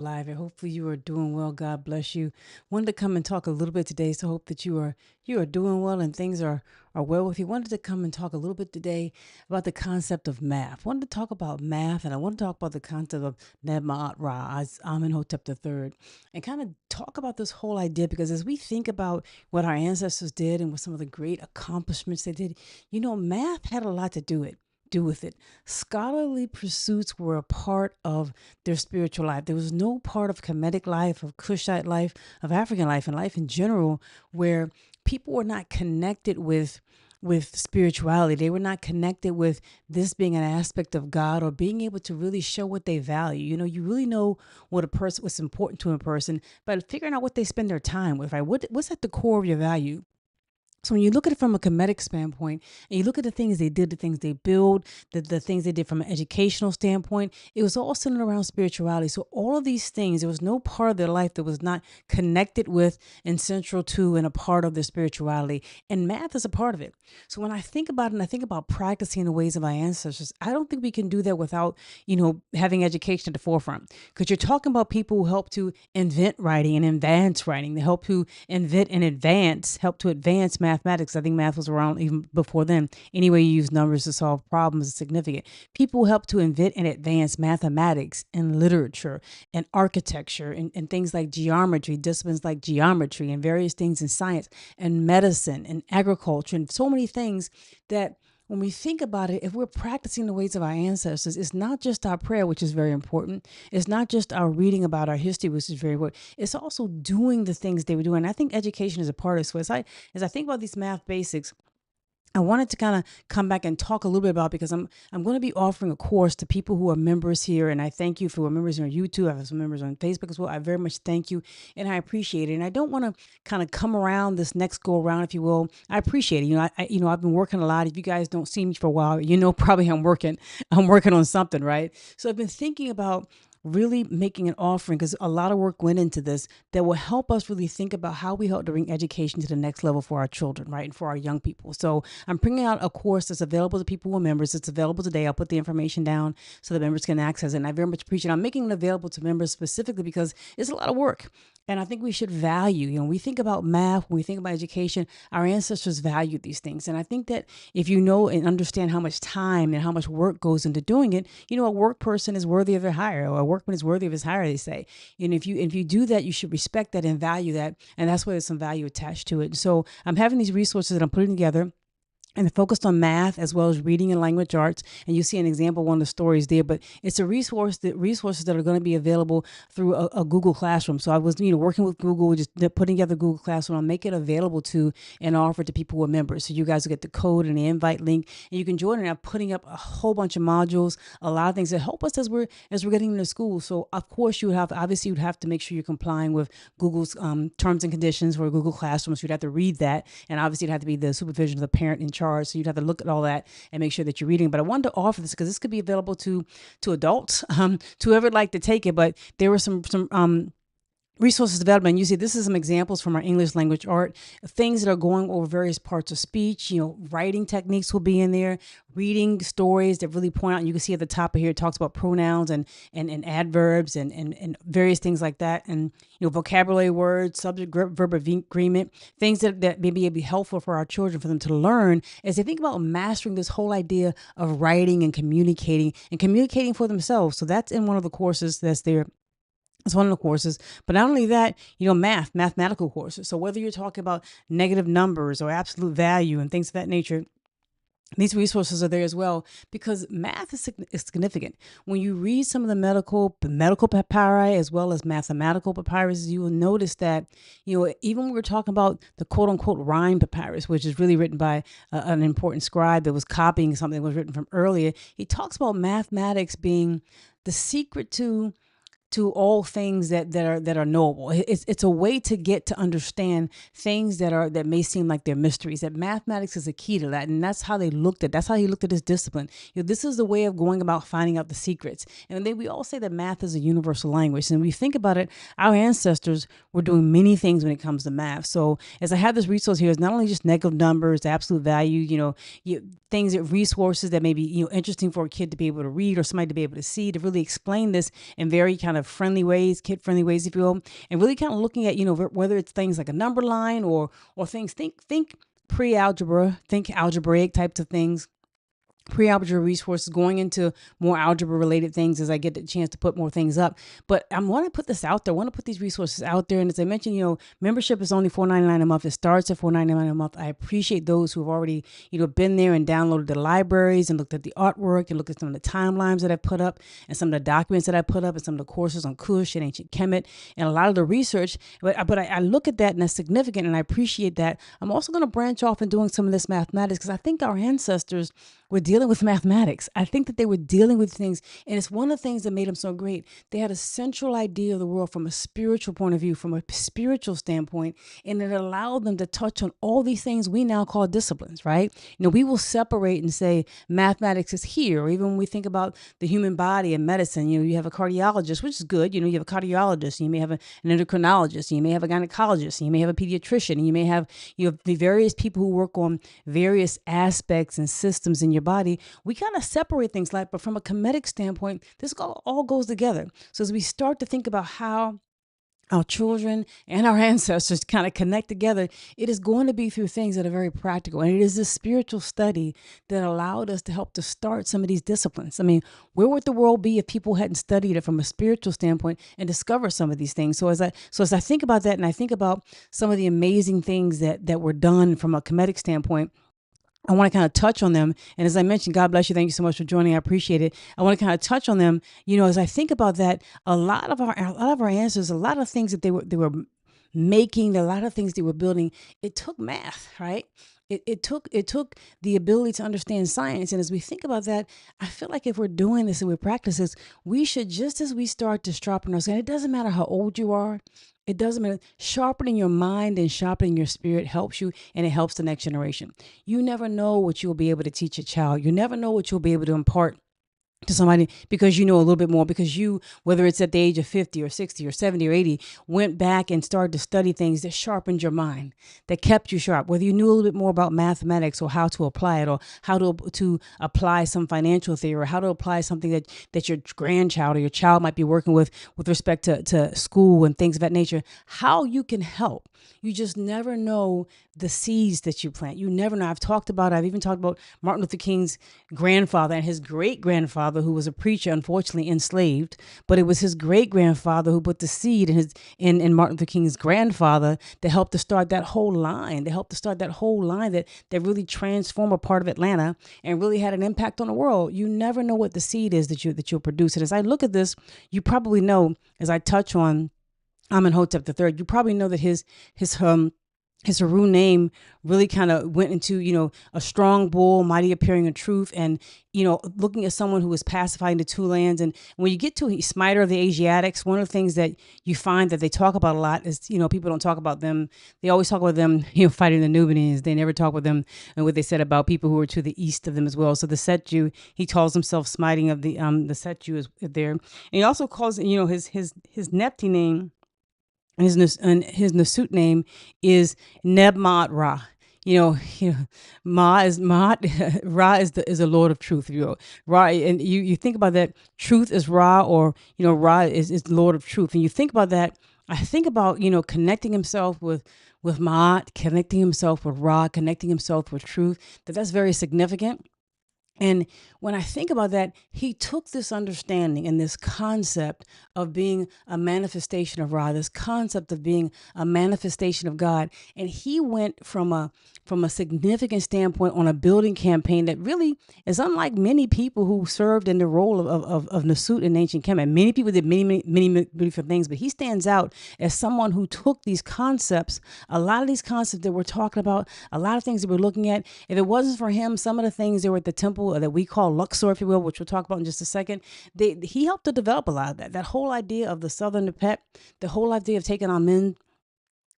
Live, and hopefully you are doing well. God bless you. Wanted to come and talk a little bit today, so hope that you are doing well and things are well with you. Wanted to come and talk a little bit today about the concept of math. Wanted to talk about math, and I want to talk about the concept of Nebma'at Ra, as Amenhotep III, and kind of talk about this whole idea because as we think about what our ancestors did and what some of the great accomplishments they did, math had a lot to do with it. Scholarly pursuits were a part of their spiritual life. There was no part of Kemetic life, of Kushite life, of African life, and life in general where people were not connected with spirituality. They were not connected with this being an aspect of God or being able to really show what they value. You really know what's important to a person by figuring out what they spend their time with, right? What's at the core of your value? So when you look at it from a Kemetic standpoint, and you look at the things they did, the things they build, the things they did from an educational standpoint, it was all centered around spirituality. So all of these things, there was no part of their life that was not connected with and central to and a part of their spirituality. And math is a part of it. So when I think about it and I think about practicing the ways of our ancestors, I don't think we can do that without, having education at the forefront. Because you're talking about people who help to invent writing and advance writing. They help to invent and help to advance mathematics. I think math was around even before then. Any way you use numbers to solve problems is significant. People help to invent and advance mathematics and literature and architecture and things like geometry, disciplines like geometry and various things in science and medicine and agriculture and so many things that when we think about it, if we're practicing the ways of our ancestors, it's not just our prayer, which is very important. It's not just our reading about our history, which is very important. It's also doing the things they were doing. And I think education is a part of it. So as I think about these math basics, I wanted to kind of come back and talk a little bit about because I'm going to be offering a course to people who are members here, and I thank you for members on YouTube. I have some members on Facebook as well. I very much thank you, and I appreciate it. And I don't want to kind of come around this next go around, if you will. I appreciate it. I've been working a lot. If you guys don't see me for a while, probably I'm working on something, right? So I've been thinking about really making an offering because a lot of work went into this that will help us really think about how we help to bring education to the next level for our children, right? And for our young people. So I'm bringing out a course that's available to people who are members. It's available today. I'll put the information down so the members can access it. And I very much appreciate it. I'm making it available to members specifically because it's a lot of work. And I think we should value, when we think about math, when we think about education, our ancestors valued these things. And I think that if you know and understand how much time and how much work goes into doing it, a work person is worthy of their hire, or a workman is worthy of his hire, they say. And if you do that, you should respect that and value that. And that's why there's some value attached to it. So I'm having these resources that I'm putting together and focused on math as well as reading and language arts. And you see an example of one of the stories there, but it's resources that are going to be available through a Google Classroom. So I was, working with Google, just putting together Google Classroom. I'll make it available to and offer to people who are members. So you guys will get the code and the invite link, and you can join. And I'm putting up a whole bunch of modules, a lot of things that help us as we're getting into school. So of course you'd have to make sure you're complying with Google's terms and conditions for Google Classroom. So you'd have to read that, and obviously it'd have to be the supervision of the parent in charge. So you'd have to look at all that and make sure that you're reading. But I wanted to offer this because this could be available to adults, to whoever would like to take it. But there were some resources development. You see, this is some examples from our English language art, things that are going over various parts of speech. Writing techniques will be in there, reading stories that really point out. And you can see at the top of here, it talks about pronouns and adverbs and various things like that. And, vocabulary words, subject, verb agreement, things that may be helpful for our children, for them to learn as they think about mastering this whole idea of writing and communicating for themselves. So that's in one of the courses that's there. It's one of the courses, but not only that, mathematical courses. So whether you're talking about negative numbers or absolute value and things of that nature, these resources are there as well because math is significant. When you read some of the medical papyri as well as mathematical papyrus, you will notice that, even when we're talking about the quote unquote rhyme papyrus, which is really written by an important scribe that was copying something that was written from earlier, he talks about mathematics being the secret to all things that are knowable. It's a way to get to understand things that may seem like they're mysteries. That mathematics is a key to that, and that's how he looked at this discipline. This is the way of going about finding out the secrets. And then we all say that math is a universal language. And we think about it, our ancestors were doing many things when it comes to math. So as I have this resource here, it's not only just negative numbers, absolute value, things that resources that may be interesting for a kid to be able to read or somebody to be able to see, to really explain this in very kind of friendly ways, kid-friendly ways, if you will, and really kind of looking at, whether it's things like a number line or things, think pre-algebra, think algebraic types of things, pre-algebra resources, going into more algebra related things as I get the chance to put more things up. But I want to put this out there. I want to put these resources out there. And as I mentioned, membership is only $4.99 a month. It starts at $4.99 a month. I appreciate those who have already, been there and downloaded the libraries and looked at the artwork and looked at some of the timelines that I put up and some of the documents that I put up and some of the courses on Kush and ancient Kemet and a lot of the research. But I look at that and that's significant and I appreciate that. I'm also going to branch off and doing some of this mathematics because I think our ancestors were dealing with mathematics. I think that they were dealing with things, and it's one of the things that made them so great. They had a central idea of the world from a spiritual point of view, from a spiritual standpoint, and it allowed them to touch on all these things we now call disciplines, right? We will separate and say mathematics is here, or even when we think about the human body and medicine, you have a cardiologist, which is good. You have a cardiologist, you may have an endocrinologist, you may have a gynecologist, you may have a pediatrician, and you may have the various people who work on various aspects and systems in your body. We kind of separate things but from a Kemetic standpoint, this all goes together. So as we start to think about how our children and our ancestors kind of connect together, it is going to be through things that are very practical. And it is this spiritual study that allowed us to help to start some of these disciplines. I mean, where would the world be if people hadn't studied it from a spiritual standpoint and discovered some of these things? So as I think about that and I think about some of the amazing things that were done from a Kemetic standpoint, I want to kind of touch on them. And as I mentioned, God bless you. Thank you so much for joining. I appreciate it. I want to kind of touch on them. As I think about that, a lot of our answers, a lot of things that they were making, a lot of things they were building, it took math, right? It took the ability to understand science. And as we think about that, I feel like if we're doing this and we practice this, we should, just as we start to sharpen our skin, it doesn't matter how old you are. It doesn't matter. Sharpening your mind and sharpening your spirit helps you, and it helps the next generation. You never know what you'll be able to teach a child. You never know what you'll be able to impart to somebody because you know a little bit more, because you, whether it's at the age of 50 or 60 or 70 or 80, went back and started to study things that sharpened your mind, that kept you sharp, whether you knew a little bit more about mathematics or how to apply it, or how to apply some financial theory, or how to apply something that your grandchild or your child might be working with respect to school and things of that nature, how you can help. You just never know the seeds that you plant. You never know. I've even talked about Martin Luther King's grandfather and his great-grandfather, who was a preacher, unfortunately enslaved, but it was his great-grandfather who put the seed in Martin Luther King's grandfather to help to start that whole line, that really transformed a part of Atlanta and really had an impact on the world. You never know what the seed is that you'll produce. And as I look at this, you probably know, as I touch on Amenhotep III, you probably know that his Haru name really kind of went into, a strong bull, mighty appearing in truth, and, looking at someone who was pacifying the two lands. And when you get to Smiter of the Asiatics, one of the things that you find that they talk about a lot is, people don't talk about them. They always talk about them, fighting the Nubians. They never talk about them and what they said about people who were to the east of them as well. So the Set Jew, he calls himself smiting of the Set Jew is there. And he also calls, his Nepti name, and his Nasut name is Neb-Maat Ra. Ma is Ra is the Lord of Truth. Ra, and you think about that. Truth is Ra, or Ra is Lord of Truth. And you think about that. I think about connecting himself with Maat, connecting himself with Ra, connecting himself with truth. That's very significant. And when I think about that, he took this understanding and this concept of being a manifestation of Ra, this concept of being a manifestation of God, and he went from a significant standpoint on a building campaign that really is unlike many people who served in the role of Nasut in ancient Kemet. Many people did many different things, but he stands out as someone who took these concepts, a lot of these concepts that we're talking about, a lot of things that we're looking at. If it wasn't for him, some of the things that were at the temple that we call Luxor, if you will, which we'll talk about in just a second, he helped to develop a lot of that. That whole idea of the Southern Nepet, the whole idea of taking Amen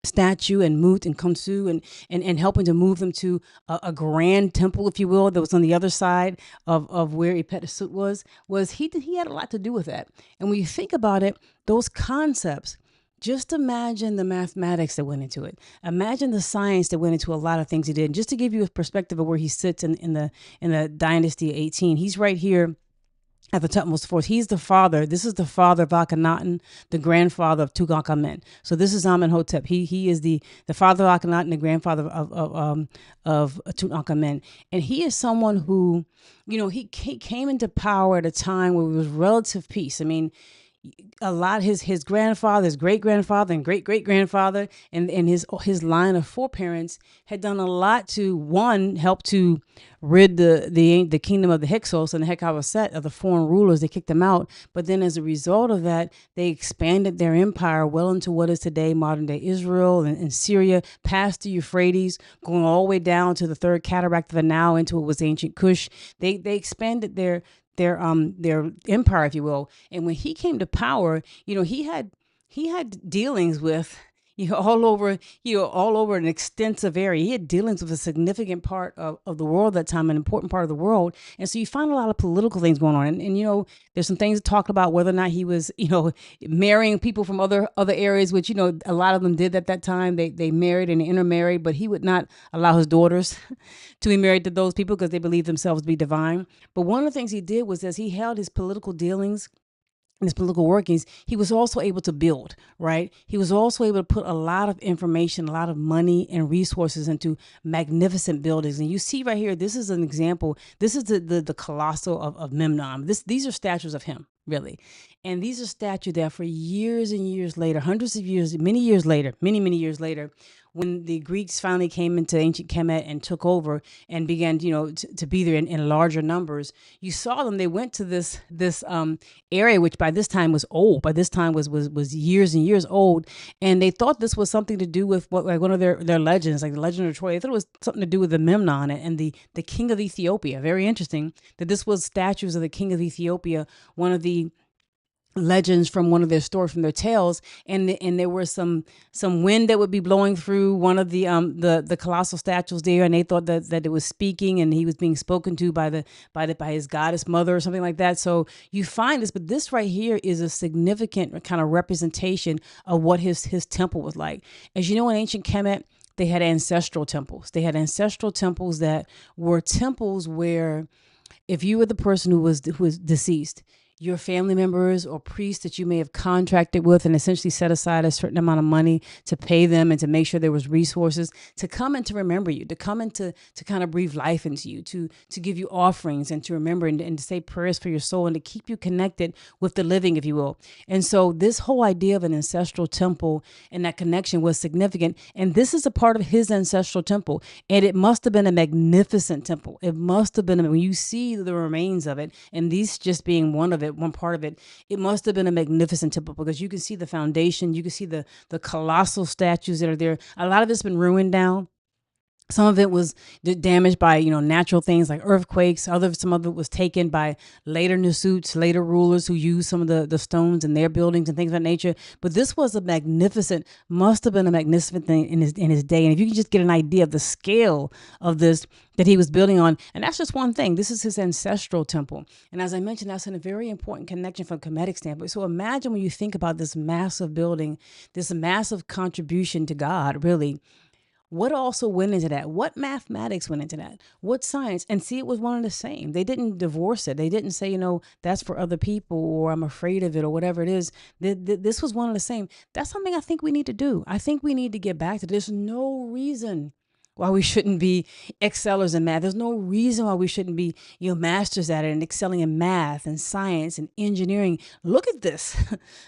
statue and Mut and Khonsu and helping to move them to a grand temple, if you will, that was on the other side of where Ipet was he had a lot to do with that. And when you think about it, those concepts, just imagine the mathematics that went into it. Imagine the science that went into a lot of things he did. And just to give you a perspective of where he sits in the dynasty of 18, he's right here at the Tutmosis IV. He's the father. This is the father of Akhenaten, the grandfather of Tutankhamen. So this is Amenhotep. He is the father of Akhenaten, the grandfather of Tutankhamen, and he is someone who, he came into power at a time where it was relative peace. I mean, a lot his grandfather, his great grandfather, and great great grandfather, and his line of foreparents had done a lot to, one, help to rid the kingdom of the Hyksos and the Het-ka-Ptah of the foreign rulers. They kicked them out, but then as a result of that, they expanded their empire well into what is today modern day Israel and Syria, past the Euphrates, going all the way down to the third cataract of the Nile into what was ancient Kush. They expanded their empire, if you will. And when he came to power, he had dealings with, all over an extensive area. He had dealings with a significant part of the world at that time, an important part of the world. And so you find a lot of political things going on. And there's some things to talk about whether or not he was, marrying people from other areas, which, a lot of them did at that time. They married and intermarried, but he would not allow his daughters to be married to those people because they believed themselves to be divine. But one of the things he did was, as he held his political dealings, in his political workings, he was also able to build, right? He was also able to put a lot of information, a lot of money and resources into magnificent buildings. And you see right here, this is an example. This is the colossal of Memnon. These are statues of him, really. And these are statues that for years and years later, hundreds of years, many years later, many years later, when the Greeks finally came into ancient Kemet and took over and began, to be there in larger numbers, you saw them. They went to this area, which by this time was old. By this time was years and years old, and they thought this was something to do with one of their legends, like the Legend of Troy. They thought it was something to do with the Memnon and the king of Ethiopia. Very interesting that this was statues of the king of Ethiopia, one of the legends from one of their stories, from their tales, and there was some wind that would be blowing through one of the colossal statues there, and they thought that it was speaking, and he was being spoken to by his goddess mother or something like that. So you find this, but this right here is a significant kind of representation of what his temple was like. As you know, in ancient Kemet, they had ancestral temples. They had ancestral temples that were temples where, if you were the person who was deceased, your family members or priests that you may have contracted with and essentially set aside a certain amount of money to pay them and to make sure there was resources to come and to remember you, to come and to kind of breathe life into you, to give you offerings and to remember and to say prayers for your soul and to keep you connected with the living, if you will. And so this whole idea of an ancestral temple and that connection was significant. And this is a part of his ancestral temple. And it must have been a magnificent temple. It must have been, when you see the remains of it, and these just being one part of it, it must have been a magnificent temple, because you can see the foundation, you can see the colossal statues that are there. A lot of it's been ruined down. Some of it was damaged by, natural things like earthquakes. Some of it was taken by later Nasuts, later rulers who used some of the stones in their buildings and things of that nature. But this was must have been a magnificent thing in his day. And if you can just get an idea of the scale of this that he was building on, and that's just one thing. This is his ancestral temple. And as I mentioned, that's a very important connection from a Kemetic standpoint. So imagine when you think about this massive building, this massive contribution to God, really. What also went into that? What mathematics went into that? What science? And see, it was one and the same. They didn't divorce it. They didn't say, that's for other people, or I'm afraid of it, or whatever it is. This was one and the same. That's something I think we need to do. I think we need to get back to this. There's no reason why we shouldn't be excellers in math. There's no reason why we shouldn't be, masters at it and excelling in math and science and engineering. Look at this.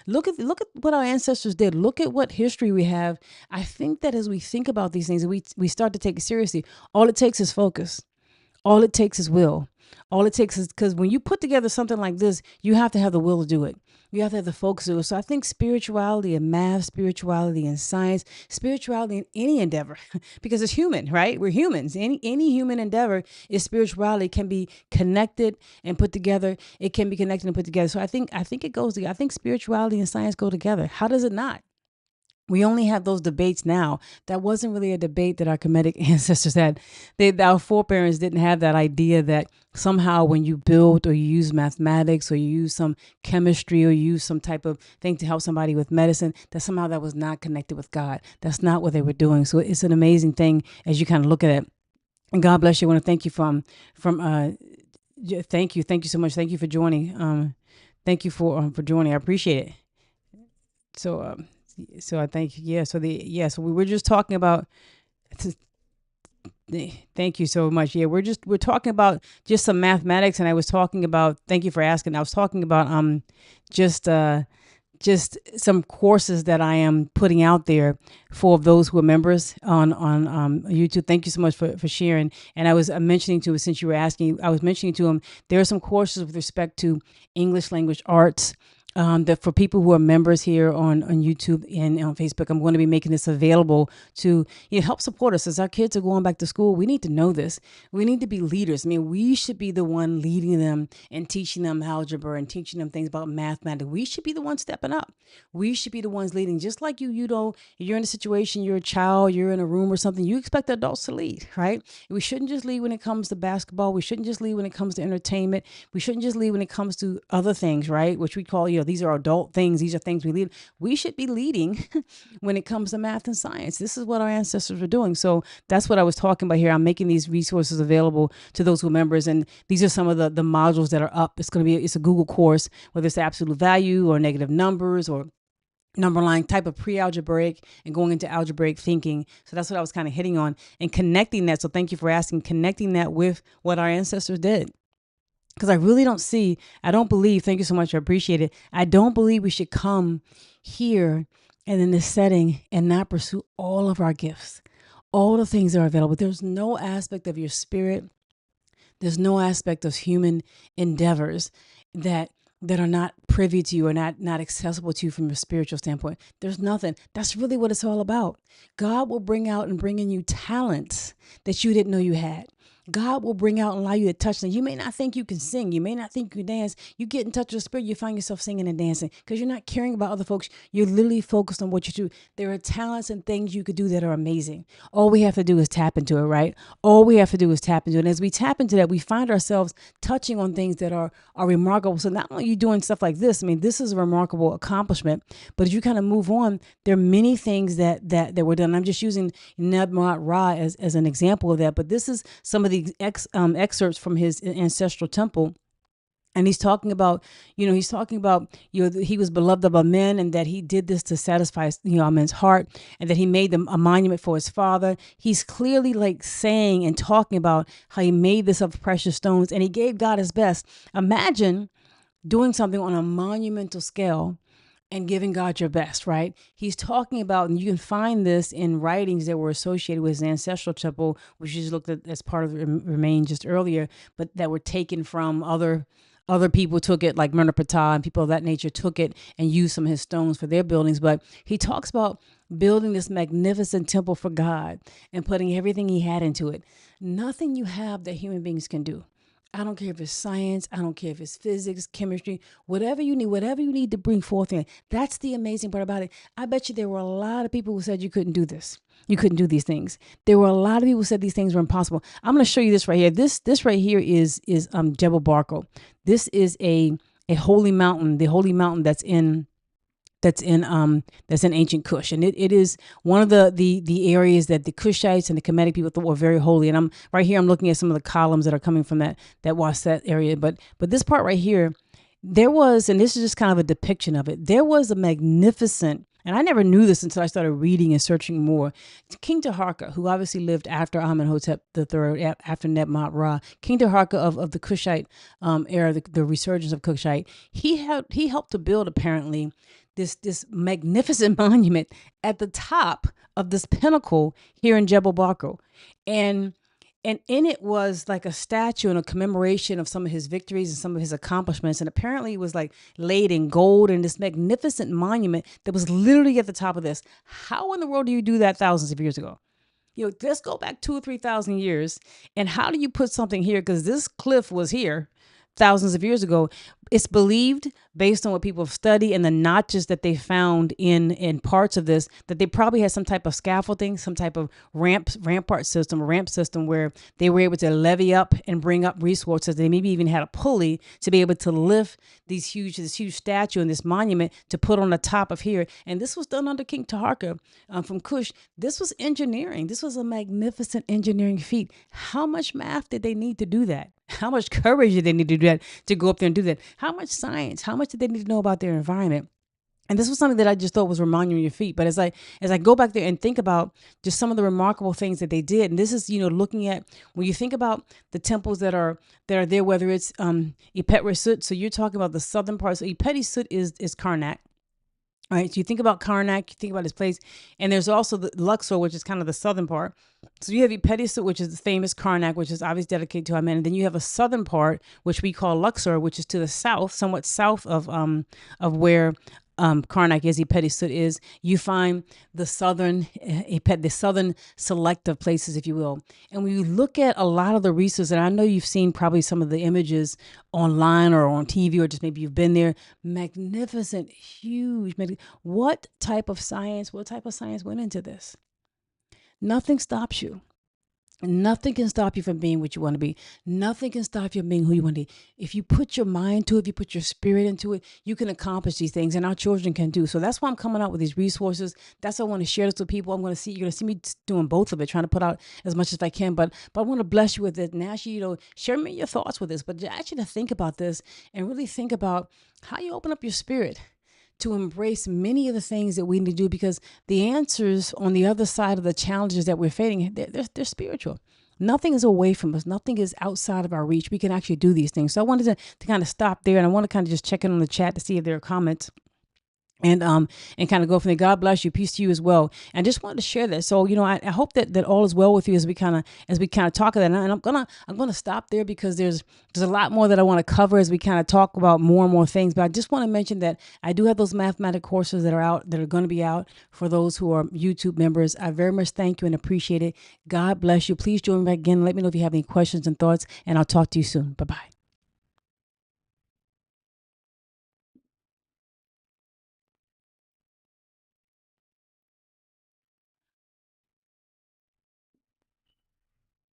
Look at what our ancestors did. Look at what history we have. I think that as we think about these things, we start to take it seriously. All it takes is focus. All it takes is will. All it takes is, because when you put together something like this, you have to have the will to do it. You have to have the focus to do it. So I think spirituality and math, spirituality and science, spirituality in any endeavor, because it's human, right? We're humans. Any human endeavor is spirituality, can be connected and put together. It can be connected and put together. So I think it goes together. I think spirituality and science go together. How does it not? We only have those debates now. That wasn't really a debate that our Kemetic ancestors had. Our foreparents didn't have that idea that somehow when you build or you use mathematics or you use some chemistry or you use some type of thing to help somebody with medicine, that somehow that was not connected with God. That's not what they were doing. So it's an amazing thing as you kind of look at it. And God bless you. I want to thank you from Thank you. Thank you so much. Thank you for joining. Thank you for joining. I appreciate it. So, so I think, so we were just talking about, thank you so much. Yeah, we're talking about just some mathematics, and I was talking about, thank you for asking. I was talking about, just, just some courses that I am putting out there for those who are members on YouTube. Thank you so much for sharing. And I was mentioning to, since you were asking, I was mentioning to him, there are some courses with respect to English language arts, that for people who are members here on YouTube and on Facebook. I'm going to be making this available to help support us as our kids are going back to school. We need to know this. We need to be leaders. I mean, we should be the one leading them and teaching them algebra and teaching them things about mathematics. We should be the ones stepping up. We should be the ones leading. Just like you're in a situation, you're a child, you're in a room or something, you expect adults to lead, right? We shouldn't just lead when it comes to basketball. We shouldn't just lead when it comes to entertainment. We shouldn't just lead when it comes to other things, right? Which we call, these are adult things. These are things we lead. We should be leading when it comes to math and science. This is what our ancestors were doing. So that's what I was talking about here. I'm making these resources available to those who are members. And these are some of the modules that are up. It's a Google course, whether it's absolute value or negative numbers or number line type of pre-algebraic and going into algebraic thinking. So that's what I was kind of hitting on and connecting that. So thank you for asking, connecting that with what our ancestors did. Because I really don't believe, thank you so much, I appreciate it. I don't believe we should come here and in this setting and not pursue all of our gifts, all the things that are available. There's no aspect of your spirit, there's no aspect of human endeavors that are not privy to you or not accessible to you from a spiritual standpoint. There's nothing. That's really what it's all about. God will bring in you talents that you didn't know you had. God will bring out and allow you to touch them. You may not think you can sing. You may not think you can dance. You get in touch with the spirit, you find yourself singing and dancing because you're not caring about other folks. You're literally focused on what you do. There are talents and things you could do that are amazing. All we have to do is tap into it, right? All we have to do is tap into it. And as we tap into that, we find ourselves touching on things that are remarkable. So not only are you doing stuff like this, I mean, this is a remarkable accomplishment, but as you kind of move on, there are many things that were done. I'm just using Amenhotep Ra as an example of that, but this is some of the excerpts from his ancestral temple. And he's talking about, he was beloved of men and that he did this to satisfy, men's heart, and that he made them a monument for his father. He's clearly like saying and talking about how he made this of precious stones and he gave God his best. Imagine doing something on a monumental scale and giving God your best, right? He's talking about, and you can find this in writings that were associated with his ancestral temple, which you just looked at as part of the remains just earlier, but that were taken from other people took it, like Amenhotep III and people of that nature took it and used some of his stones for their buildings. But he talks about building this magnificent temple for God and putting everything he had into it. Nothing you have that human beings can do. I don't care if it's science. I don't care if it's physics, chemistry, whatever you need to bring forth in. That's the amazing part about it. I bet you there were a lot of people who said you couldn't do this. You couldn't do these things. There were a lot of people who said these things were impossible. I'm going to show you this right here. This right here is Jebel Barkal. This is a holy mountain, the holy mountain that's in ancient Kush, and it is one of the areas that the Kushites and the Kemetic people thought were very holy. And I'm looking at some of the columns that are coming from that Auset area. But this part right here, there was, and this is just kind of a depiction of it. There was a magnificent, and I never knew this until I started reading and searching more. King Taharqa, who obviously lived after Amenhotep III, after Amenhotep Ra, King Taharqa of the Kushite era, the resurgence of Kushite, he helped to build apparently this magnificent monument at the top of this pinnacle here in Jebel Barkal. And in it was like a statue and a commemoration of some of his victories and some of his accomplishments. And apparently it was like laid in gold and this magnificent monument that was literally at the top of this. How in the world do you do that thousands of years ago? Let's go back 2,000 or 3,000 years. And how do you put something here? Because this cliff was here thousands of years ago. It's believed, based on what people have studied and the notches that they found in parts of this, that they probably had some type of scaffolding, some type of ramp system where they were able to levy up and bring up resources. They maybe even had a pulley to be able to lift this huge statue and this monument to put on the top of here. And this was done under King Taharqa from Kush. This was engineering. This was a magnificent engineering feat. How much math did they need to do that? How much courage do they need to do that, to go up there and do that? How much science? How much do they need to know about their environment? And this was something that I just thought was reminding your feet. But as I go back there and think about just some of the remarkable things that they did, and this is, looking at when you think about the temples that are there, whether it's Het-ka-Ptah, so you're talking about the southern part. So Het-ka-Ptah is Karnak. All right, so you think about Karnak, you think about this place, and there's also the Luxor, which is kind of the southern part. So you have Het-ka-Ptah, which is the famous Karnak, which is obviously dedicated to Amen, and then you have a southern part, which we call Luxor, which is to the south, somewhat south of where Karnak is, Het-ka-Ptah is. You find the southern selective places, if you will. And when you look at a lot of the research, and I know you've seen probably some of the images online or on TV, or just maybe you've been there, magnificent, huge. What type of science went into this? Nothing stops you. Nothing can stop you from being what you want to be. Nothing can stop you from being who you want to be. If you put your mind to it, if you put your spirit into it, you can accomplish these things, and our children can too. So that's why I'm coming out with these resources. That's why I want to share this with people. You're going to see me doing both of it, trying to put out as much as I can. But I want to bless you with it and ask you, share me your thoughts with this. But I ask you to think about this and really think about how you open up your spirit to embrace many of the things that we need to do, because the answers on the other side of the challenges that we're facing, they're spiritual. Nothing is away from us. Nothing is outside of our reach. We can actually do these things. So I wanted to kind of stop there, and I want to kind of just check in on the chat to see if there are comments. And kind of go from there. God bless you. Peace to you as well. And just wanted to share that. So I hope that all is well with you as we kind of talk about that. And I'm gonna stop there, because there's a lot more that I want to cover as we kind of talk about more and more things. But I just want to mention that I do have those mathematic courses that are going to be out for those who are YouTube members. I very much thank you and appreciate it. God bless you. Please join me back again. Let me know if you have any questions and thoughts, and I'll talk to you soon. Bye bye.